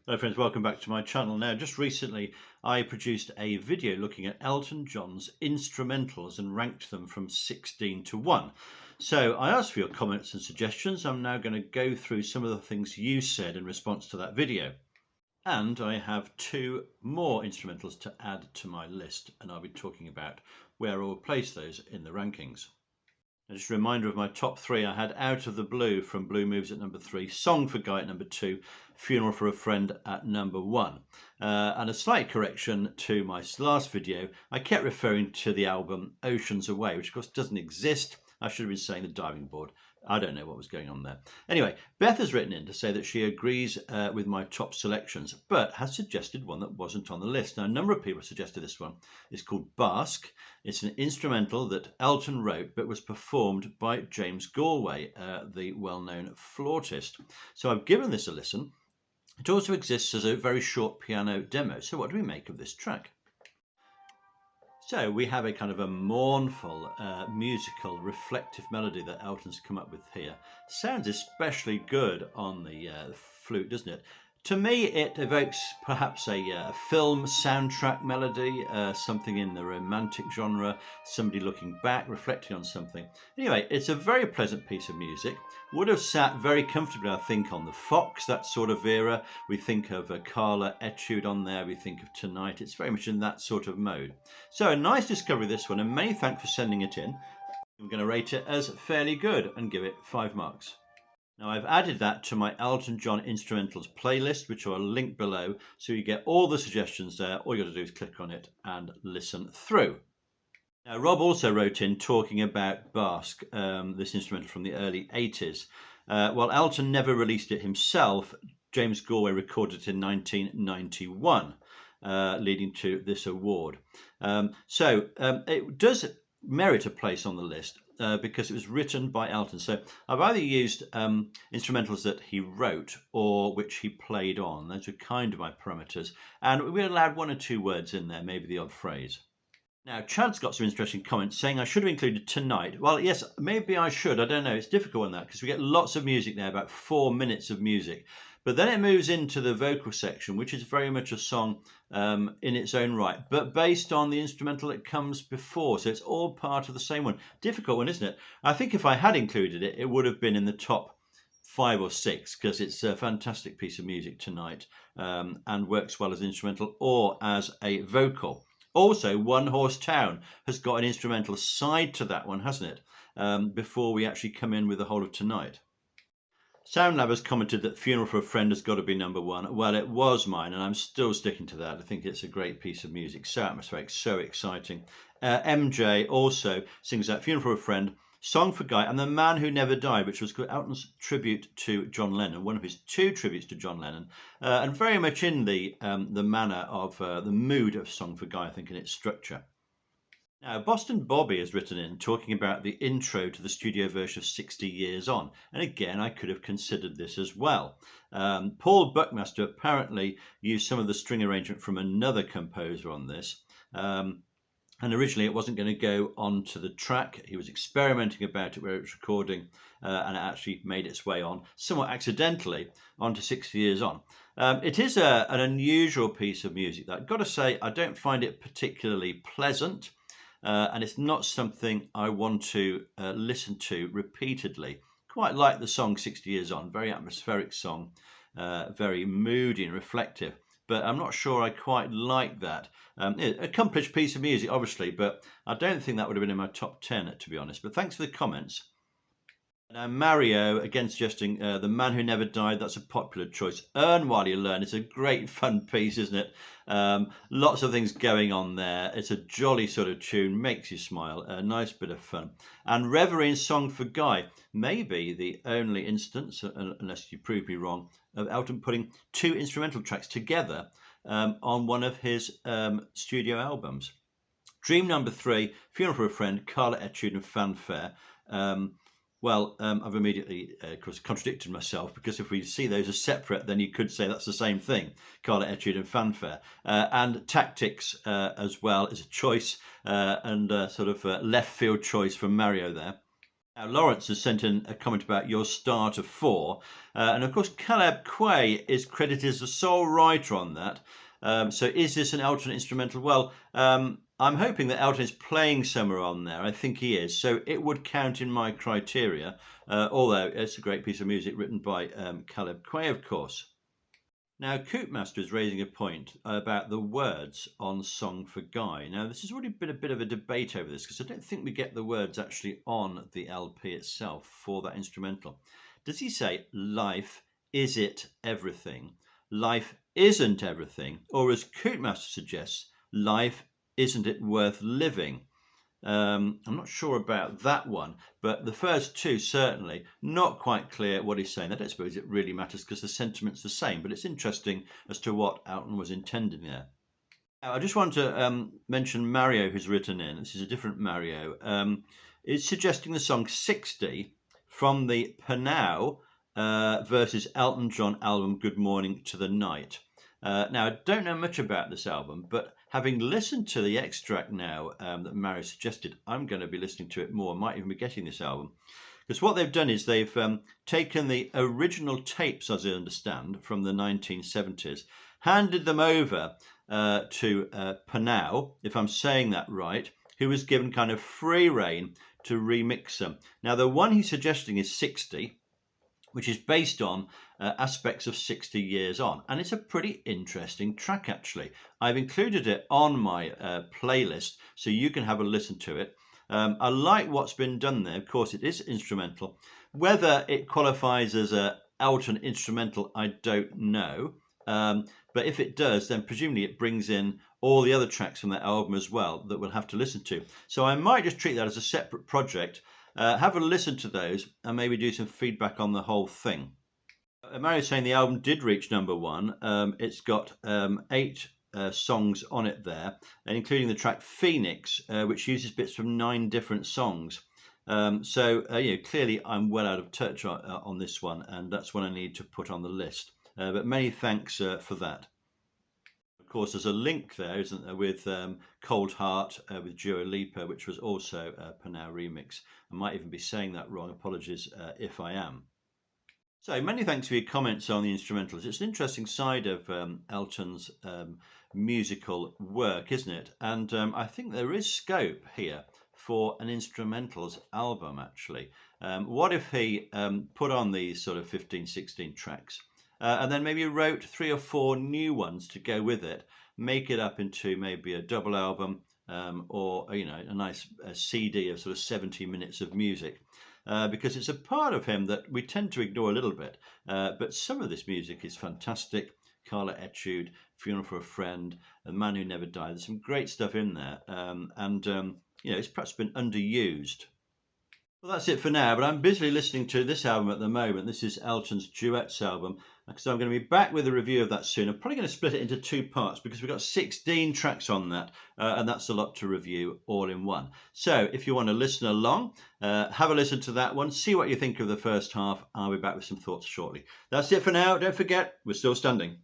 Hello friends, welcome back to my channel. Now, just recently I produced a video looking at Elton John's instrumentals and ranked them from 16 to 1. So I asked for your comments and suggestions. I'm now going to go through some of the things you said in response to that video. And I have two more instrumentals to add to my list, and I'll be talking about where I will place those in the rankings. Just a reminder of my top three. I had Out of the Blue from Blue Moves at number 3, Song for Guy at number 2, Funeral for a Friend at number 1. And a slight correction to my last video, I kept referring to the album Oceans Away, which of course doesn't exist. I should have been saying The Diving Board. I don't know what was going on there. Anyway, Beth has written in to say that she agrees with my top selections, but has suggested one that wasn't on the list. Now, a number of people suggested this one. It's called Basque. It's an instrumental that Elton wrote, but was performed by James Galway, the well-known flautist. So I've given this a listen. It also exists as a very short piano demo. So what do we make of this track? So we have a kind of a mournful, musical, reflective melody that Elton's come up with here. Sounds especially good on the flute, doesn't it? To me, it evokes perhaps a film soundtrack melody, something in the romantic genre, somebody looking back, reflecting on something. Anyway, it's a very pleasant piece of music. Would have sat very comfortably, I think, on the Fox, that sort of era. We think of a Carla Etude on there, we think of Tonight. It's very much in that sort of mode. So a nice discovery, this one, and many thanks for sending it in. I'm going to rate it as fairly good and give it 5 marks. Now I've added that to my Elton John Instrumentals playlist, which I'll link below, so you get all the suggestions there. All you got to do is click on it and listen through. Now Rob also wrote in talking about Basque, this instrumental from the early 80s. While Elton never released it himself, James Galway recorded it in 1991, leading to this award. It does merit a place on the list. Because it was written by Elton. So I've either used instrumentals that he wrote or which he played on. Those are kind of my parameters. And we allowed 1 or 2 words in there, maybe the odd phrase. Now, Chad's got some interesting comments saying I should have included Tonight. Well, yes, maybe I should. I don't know. It's difficult on that because we get lots of music there, about 4 minutes of music. But then it moves into the vocal section, which is very much a song in its own right, but based on the instrumental that comes before. So it's all part of the same one. Difficult one, isn't it? I think if I had included it, it would have been in the top 5 or 6 because it's a fantastic piece of music, Tonight, and works well as an instrumental or as a vocal. Also, One Horse Town has got an instrumental side to that one, hasn't it? Before we actually come in with the whole of Tonight. SoundLab has commented that Funeral for a Friend has got to be number 1. Well, it was mine, and I'm still sticking to that. I think it's a great piece of music, so atmospheric, so exciting. MJ also sings that Funeral for a Friend, Song for Guy, and The Man Who Never Died, which was Elton's tribute to John Lennon, one of his 2 tributes to John Lennon, and very much in the manner of the mood of Song for Guy, I think, in its structure. Now, Boston Bobby has written in talking about the intro to the studio version of 60 Years On. And again, I could have considered this as well. Paul Buckmaster apparently used some of the string arrangement from another composer on this. And originally it wasn't going to go onto the track. He was experimenting about it where it was recording and it actually made its way on, somewhat accidentally, onto 60 Years On. It is an unusual piece of music that I've got to say I don't find it particularly pleasant. And it's not something I want to listen to repeatedly. Quite like the song 60 Years On, very atmospheric song, very moody and reflective, but I'm not sure I quite like that. Accomplished piece of music, obviously, but I don't think that would have been in my top 10, to be honest. But thanks for the comments. Now, Mario, again, suggesting The Man Who Never Died. That's a popular choice. Earn While You Learn. It's a great fun piece, isn't it? Lots of things going on there. It's a jolly sort of tune, makes you smile, a nice bit of fun. And Reverie in Song for Guy, maybe the only instance, unless you prove me wrong, of Elton putting 2 instrumental tracks together on one of his studio albums. Dream number 3, Funeral for a Friend, Carla Etude and Fanfare. I've immediately, of course, contradicted myself because if we see those as separate, then you could say that's the same thing, Carla Etude and Fanfare. And Tactics as well is a choice and sort of left field choice from Mario there. Now, Lawrence has sent in a comment about your star to 4. And of course, Caleb Quay is credited as the sole writer on that. So is this an Elton instrumental? Well, I'm hoping that Elton is playing somewhere on there. I think he is. So it would count in my criteria, although it's a great piece of music written by Caleb Quay, of course. Now, Coopmaster is raising a point about the words on Song for Guy. Now, this has already been a bit of a debate over this because I don't think we get the words actually on the LP itself for that instrumental. Does he say, life, is it everything? Life isn't everything? Or as Coopmaster suggests, life, isn't it worth living? I'm not sure about that one, but the first two certainly not quite clear what he's saying. I don't suppose it really matters because the sentiment's the same, but it's interesting as to what Elton was intending there. Now, I just want to mention Mario, who's written in. This is a different Mario. Is suggesting the song 60 from the Panau versus Elton John album Good Morning to the Night. Now, I don't know much about this album, but having listened to the extract now that Mario suggested, I'm going to be listening to it more. I might even be getting this album. Because what they've done is they've taken the original tapes, as I understand, from the 1970s, handed them over to Panau, if I'm saying that right, who was given kind of free rein to remix them. Now, the one he's suggesting is 60, which is based on aspects of 60 Years On. And it's a pretty interesting track, actually. I've included it on my playlist, so you can have a listen to it. I like what's been done there. Of course, it is instrumental. Whether it qualifies as a Elton instrumental, I don't know. But if it does, then presumably it brings in all the other tracks from that album as well that we'll have to listen to. So I might just treat that as a separate project. Have a listen to those and maybe do some feedback on the whole thing. Mario's saying the album did reach #1. It's got 8 songs on it there, and including the track Phoenix, which uses bits from 9 different songs. So clearly I'm well out of touch on this one, and that's one I need to put on the list. But many thanks for that. Of course, there's a link there, isn't there, with Cold Heart with Dua Lipa, which was also a Panau remix. I might even be saying that wrong. Apologies if I am. So many thanks for your comments on the instrumentals. It's an interesting side of Elton's musical work, isn't it? And I think there is scope here for an instrumentals album, actually. What if he put on these sort of 15, 16 tracks? And then maybe wrote 3 or 4 new ones to go with it, make it up into maybe a double album or a nice CD of sort of 70 minutes of music, because it's a part of him that we tend to ignore a little bit. But some of this music is fantastic. Carla Etude, Funeral for a Friend, The Man Who Never Died. There's some great stuff in there, it's perhaps been underused. Well, that's it for now, but I'm busily listening to this album at the moment. This is Elton's Duets album, so I'm going to be back with a review of that soon. I'm probably going to split it into 2 parts because we've got 16 tracks on that, and that's a lot to review all in one. So if you want to listen along, have a listen to that one, see what you think of the first half. I'll be back with some thoughts shortly. That's it for now. Don't forget, we're still standing.